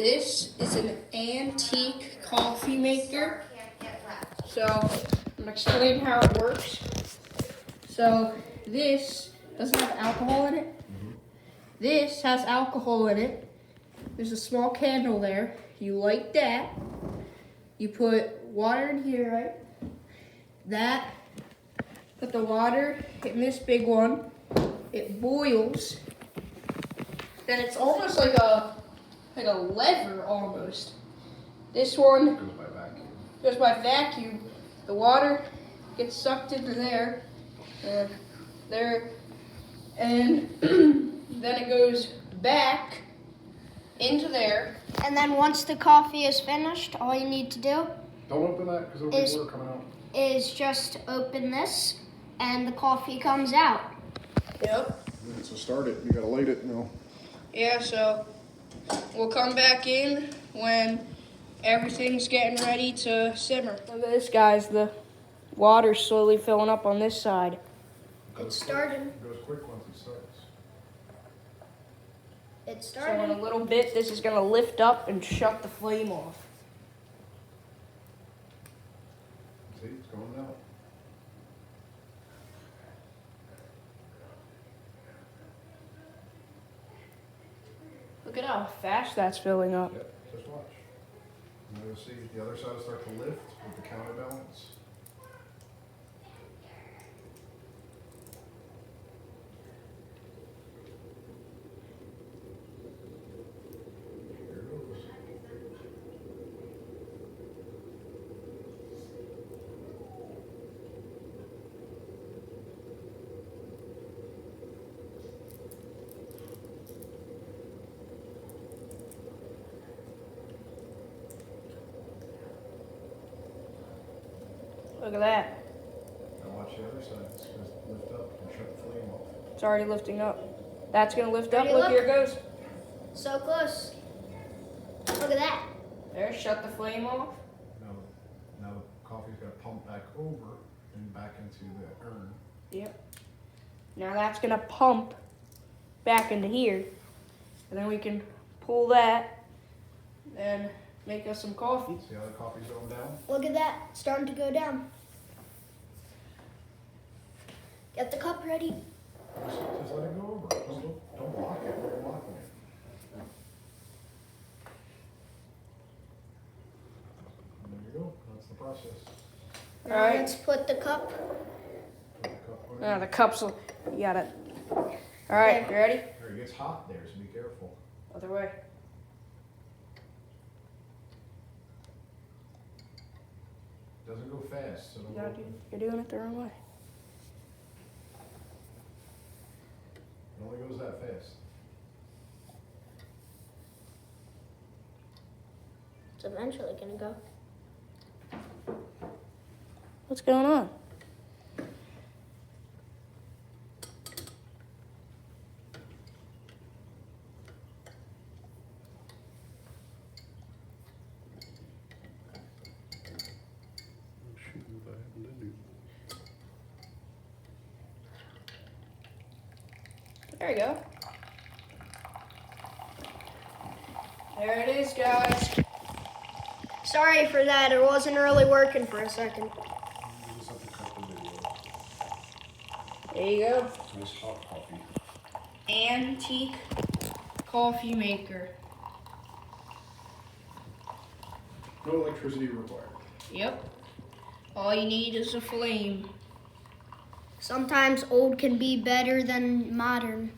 This is an antique coffee maker. So I'm gonna explain how it works. So this doesn't have alcohol in it. This has alcohol in it. There's a small candle there. You light that. You put water in here, right? That. Put the water in this big one. It boils. Then it's almost like a lever almost. This one goes by vacuum. The water gets sucked into there, and then it goes back into there. And then once the coffee is finished, all you need to do Don't open that because there'll be water coming out. is just open this, and the coffee comes out. Yep. So start it. You gotta light it now. Yeah, so we'll come back in when everything's getting ready to simmer. Look at this, guys. The water's slowly filling up on this side. It started. It goes quick once it starts. It So started. in a little bit, this is going to lift up and shut the flame off. See, it's going out. Look at how fast that's filling up. Yep, just watch. And you'll see the other side will start to lift with the counterbalance. Here it goes. Look at that. Now watch the other side. It's going to lift up and shut the flame off. It's already lifting up. That's going to lift up. Ready, Look, look. here it goes. So close. Look at that. There, shut the flame off. Now the coffee's got to pump back over and back into the urn. Yep. Now that's going to pump back into here. And then we can pull that and make us some coffee. See how the coffee's going down? Look at that. It's starting to go down. Get the cup ready. Just let it go over. Don't block it. You're blocking it. And there you go. That's the process. Now All right. let's put the cup. Put the cup on Now it. the cups will, you got it. All right, you ready? There, it gets hot there, so be careful. Other way. Doesn't go fast, so don't You gotta go, you're doing it the wrong way. it only goes that fast. It's eventually gonna go. What's going on? There you go. There it is, guys. Sorry for that. It wasn't really working for a second. You just have to cut the video. There you go. Nice hot coffee. Antique coffee maker. No electricity required. Yep. All you need is a flame. Sometimes old can be better than modern.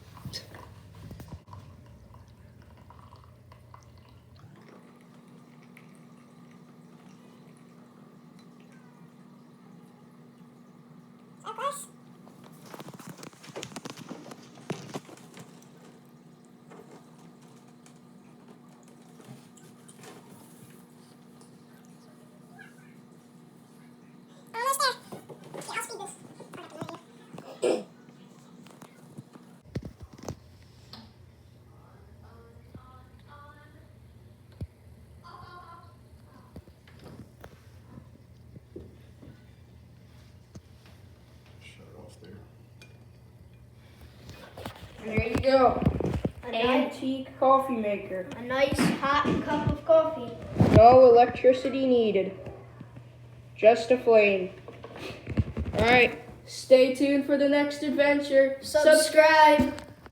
Shut it off there. There you go. I antique coffee maker. A nice hot cup of coffee. No electricity needed. Just a flame. Alright, stay tuned for the next adventure. Subscribe.